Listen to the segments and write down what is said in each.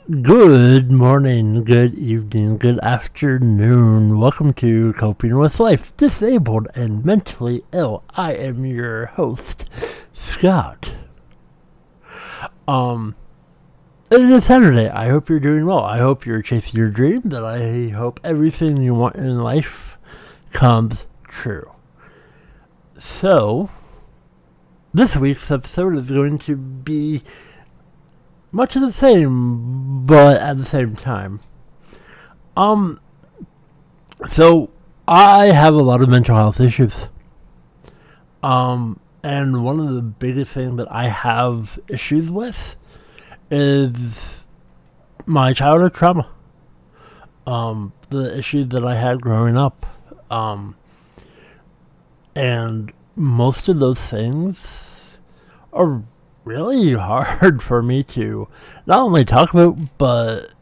Good morning, good evening, good afternoon. Welcome to Coping with Life, Disabled and Mentally Ill. I am your host, Scott. It is Saturday. I hope you're doing well. I hope you're chasing your dreams, and I hope everything you want in life comes true. So, this week's episode is going to be much of the same, but at the same time. So I have a lot of mental health issues. And one of the biggest things that I have issues with is my childhood trauma. The issues that I had growing up. And most of those things are really hard for me to not only talk about, but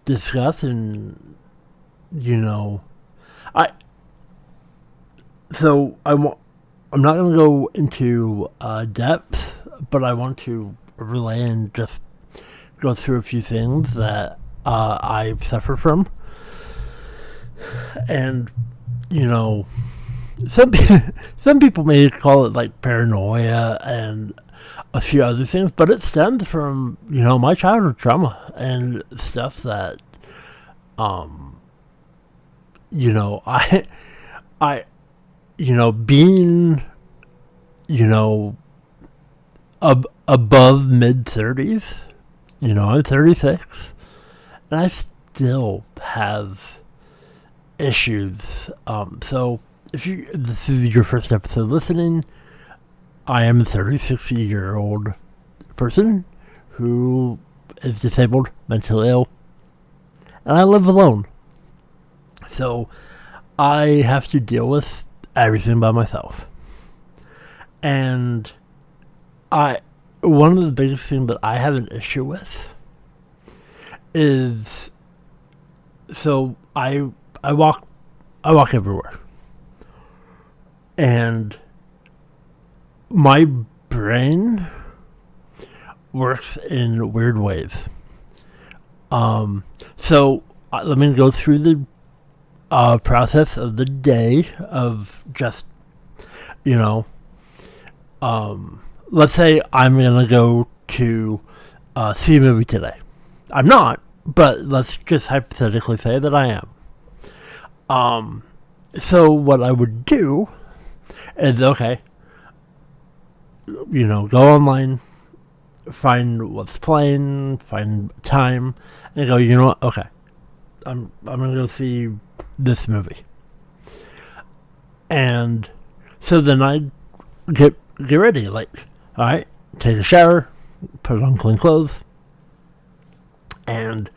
discuss. And I'm not going to go into depth, but I want to relay and just go through a few things that I suffer from. And some people may call it like paranoia and a few other things, but it stems from my childhood trauma and stuff that being above mid-30s. I'm 36, and I still have issues. So if this is your first episode listening, I am a 36-year-old person who is disabled, mentally ill, and I live alone. So I have to deal with everything by myself. And one of the biggest things that I have an issue with is, so I walk everywhere. And my brain works in weird ways. So let me go through the process of the day of just, let's say I'm going to go to see a movie today. I'm not, but let's just hypothetically say that I am. So what I would do is, okay, go online, find what's playing, find time, and go, you know what, okay, I'm going to go see this movie. And so then I get ready, like, alright, take a shower, put on clean clothes, and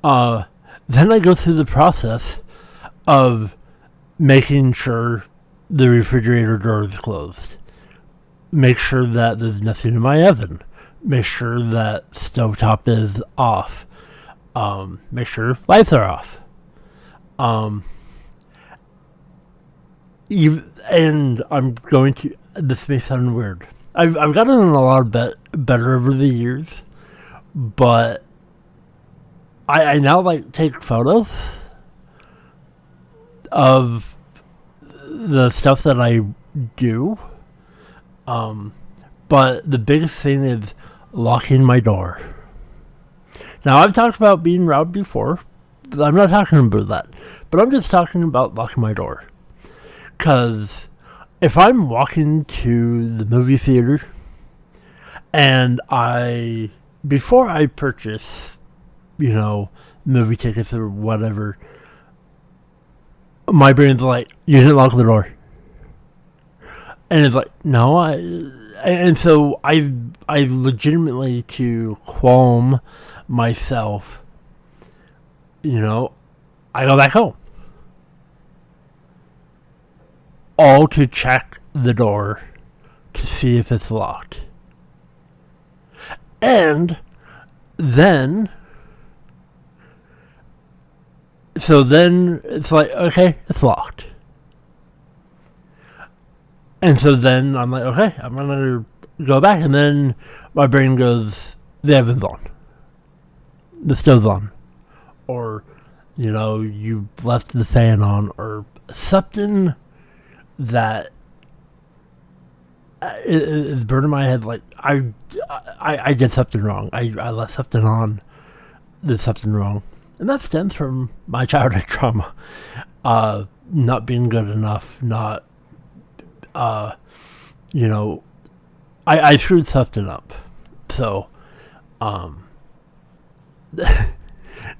then I go through the process of making sure the refrigerator door is closed. Make sure that there's nothing in my oven. Make sure that stovetop is off. Make sure lights are off. And I'm going to, this may sound weird. I've gotten a lot better over the years, but I now take photos of the stuff that I do. But the biggest thing is locking my door. Now, I've talked about being robbed before, but I'm not talking about that. But I'm just talking about locking my door. Because if I'm walking to the movie theater and before I purchase, movie tickets or whatever, my brain's like, you didn't lock the door. And it's like, no, and so I legitimately, to calm myself, I go back home. All to check the door to see if it's locked. And then, it's like, okay, it's locked. And so then I'm like, okay, I'm going to go back. And then my brain goes, the oven's on, the stove's on, or you left the fan on, or something that is burning my head. Like I did something wrong. I left something on. There's something wrong, and that stems from my childhood trauma. Not being good enough. Not I screwed something up. So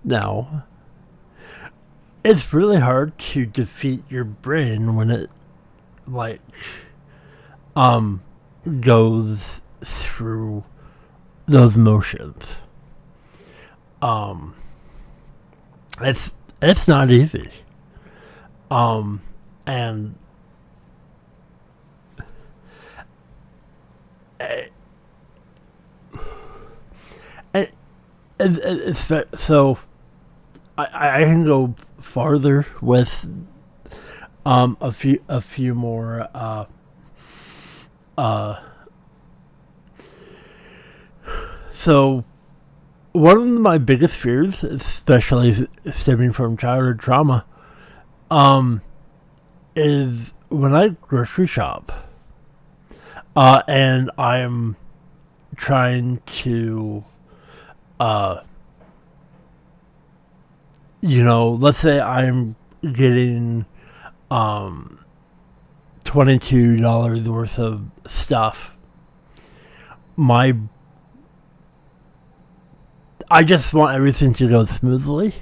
now it's really hard to defeat your brain when it goes through those motions. It's not easy. And so I can go farther with a few more so one of my biggest fears, especially stemming from childhood trauma, is when I grocery shop and I'm trying to let's say I'm getting $22 worth of stuff. I just want everything to go smoothly,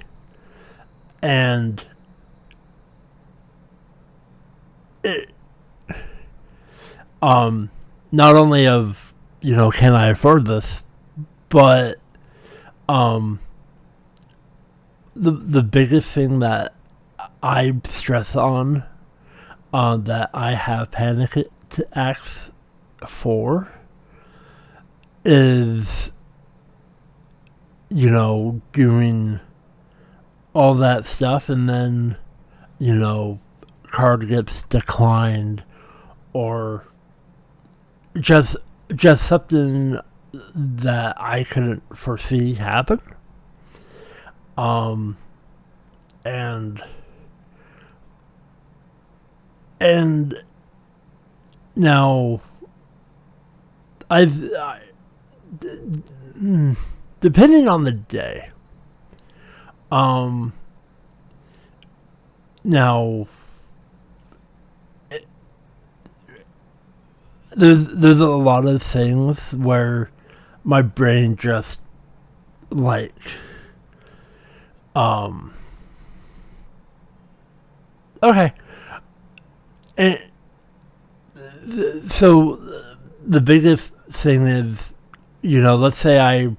and not only of can I afford this, but the biggest thing that I stress on, that I have panic attacks for, is doing all that stuff and then card gets declined, or just something that I couldn't foresee happen. And now depending on the day, now there's a lot of things where my brain just okay. And so the biggest thing is, let's say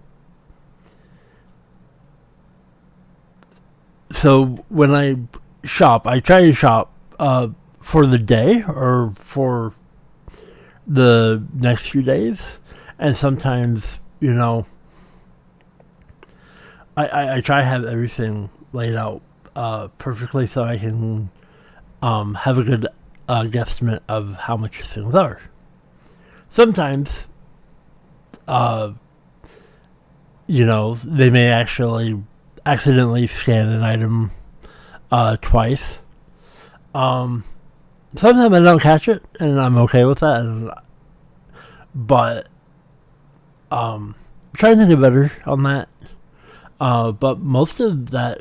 so when I shop, I try to shop for the day or for the next few days, and sometimes I try to have everything laid out perfectly so I can have a good guesstimate of how much things are. Sometimes they may actually accidentally scan an item twice. Sometimes I don't catch it, and I'm okay with that. But trying to get better on that. But most of that,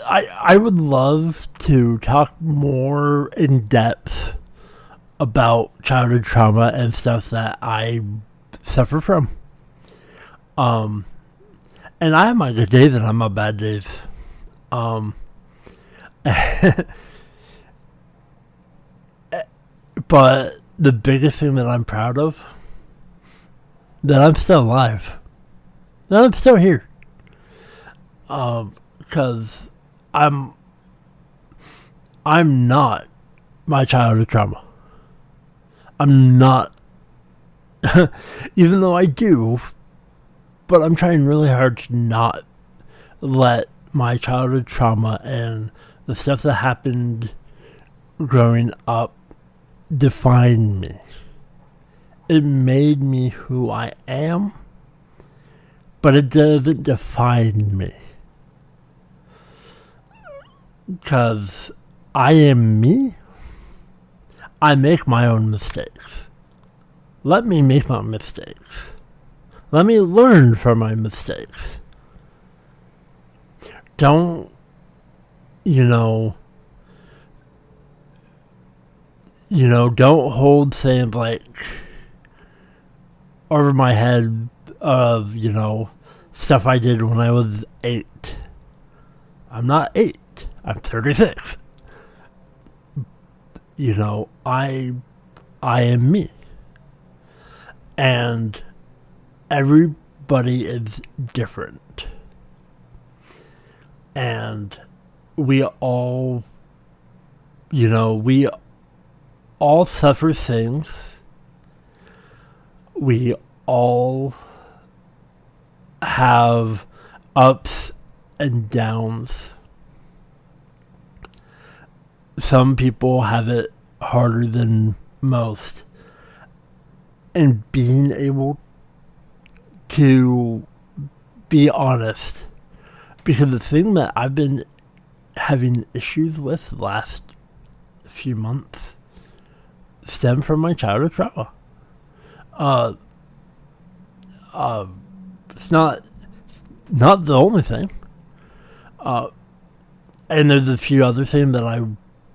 I would love to talk more in depth about childhood trauma and stuff that I suffer from. And I have my good days and I have my bad days. But the biggest thing that I'm proud of, that I'm still alive, that I'm still here. Because I'm not my childhood trauma. I'm not, even though I do, but I'm trying really hard to not let my childhood trauma and the stuff that happened growing up define me. It made me who I am, but it doesn't define me. Because I am me. I make my own mistakes. Let me make my mistakes. Let me learn from my mistakes. Don't, don't hold things like over my head of, stuff I did when I was 8. I'm not 8. I'm 36. I am me. And everybody is different. And we all suffer things. We all have ups and downs. Some people have it harder than most. And being able to be honest. Because the thing that I've been having issues with the last few months stem from my childhood trauma. It's not the only thing. And there's a few other things that I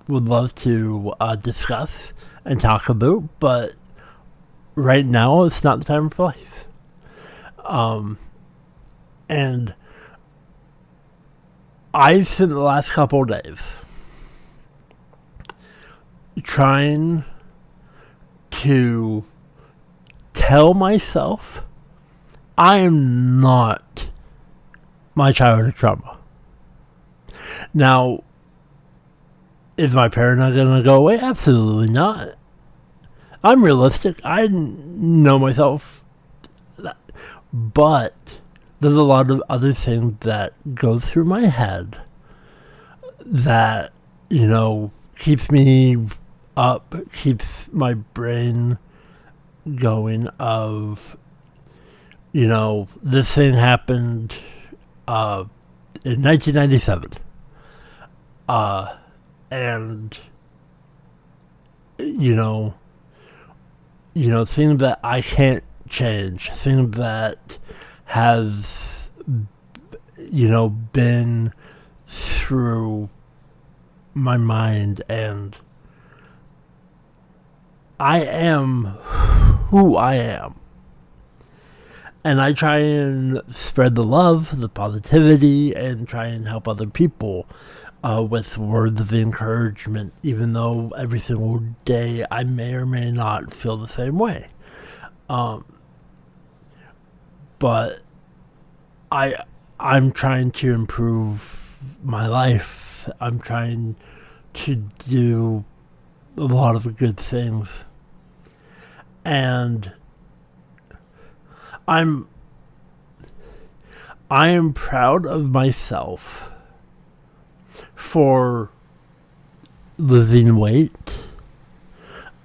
would love to discuss and talk about, but right now it's not the time for life. And I spent the last couple of days trying to tell myself I am not my childhood trauma. Now, is my paranoia going to go away? Absolutely not. I'm realistic. I know myself. But there's a lot of other things that go through my head that, keeps me up, keeps my brain going of, this thing happened in 1997. And, things that I can't change, things that have, been through my mind, and I am who I am. And I try and spread the love, the positivity, and try and help other people with words of encouragement, even though every single day I may or may not feel the same way. But I'm trying to improve my life. I'm trying to do a lot of good things. And I am proud of myself for losing weight.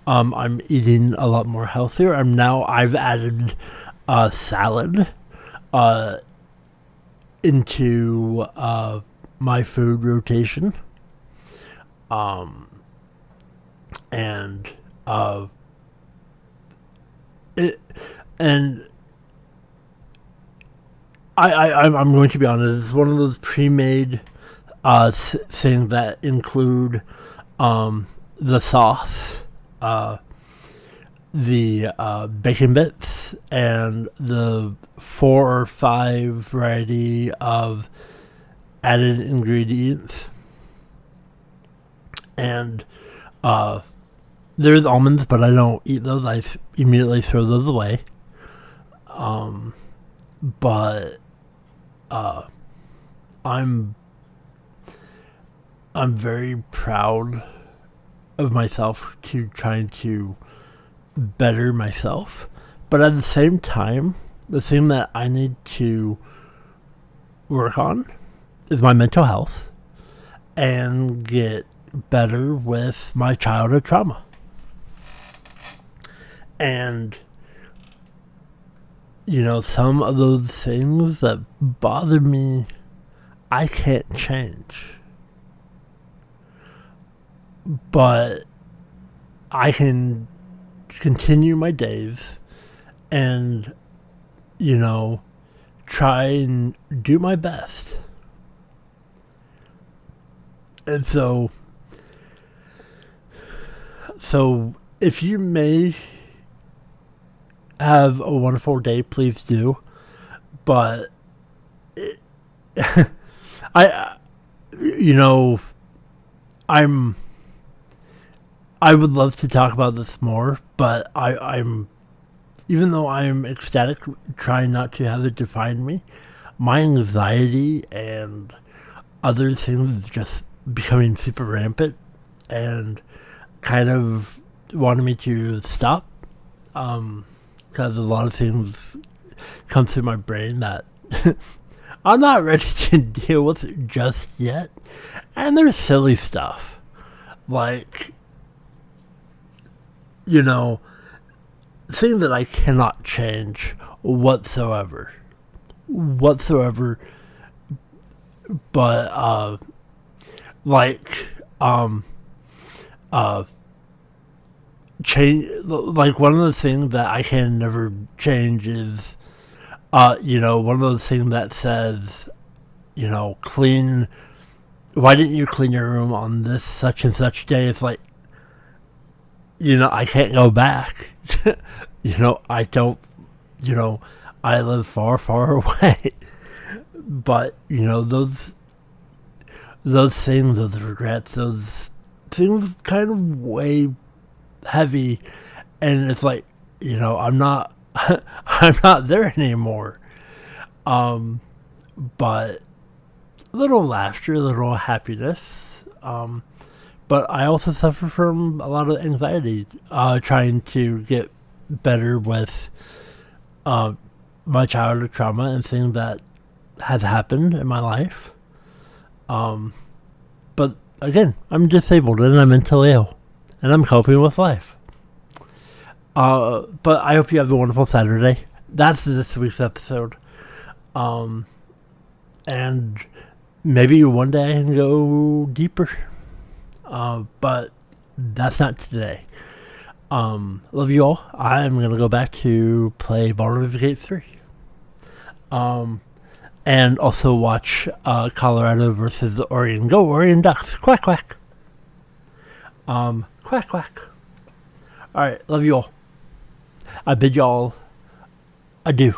I'm eating a lot more healthier. I've added salad into my food rotation. I'm going to be honest. It's one of those pre-made things that include the sauce, the bacon bits, and the 4 or 5 variety of added ingredients. And there's almonds, but I don't eat those. I immediately throw those away. But I'm very proud of myself to trying to better myself. But at the same time, the thing that I need to work on is my mental health and get better with my childhood trauma. And some of those things that bother me, I can't change. But I can continue my days and, try and do my best. And so if you may have a wonderful day, please do. But I I would love to talk about this more, but I'm even though I'm ecstatic, trying not to have it define me, my anxiety and other things is just becoming super rampant and kind of wanted me to stop, because a lot of things come through my brain that I'm not ready to deal with just yet. And there's silly stuff like, things that I cannot change whatsoever. But change, like one of the things that I can never change is one of those things that says, clean, why didn't you clean your room on this such and such day? It's like, I can't go back. I don't, I live far, far away. But, those things, those regrets, those things kind of weigh heavy. And it's like, I'm not, I'm not there anymore. But a little laughter, a little happiness. But I also suffer from a lot of anxiety, trying to get better with my childhood trauma and things that have happened in my life. But again, I'm disabled and I'm mentally ill, and I'm coping with life. But I hope you have a wonderful Saturday. That's this week's episode. And maybe one day I can go deeper. But that's not today. Love you all. I'm going to go back to play Baldur's Gate 3. And also watch Colorado versus the Oregon. Go Oregon Ducks. Quack, quack. Quack, quack. Alright, love you all. I bid y'all adieu.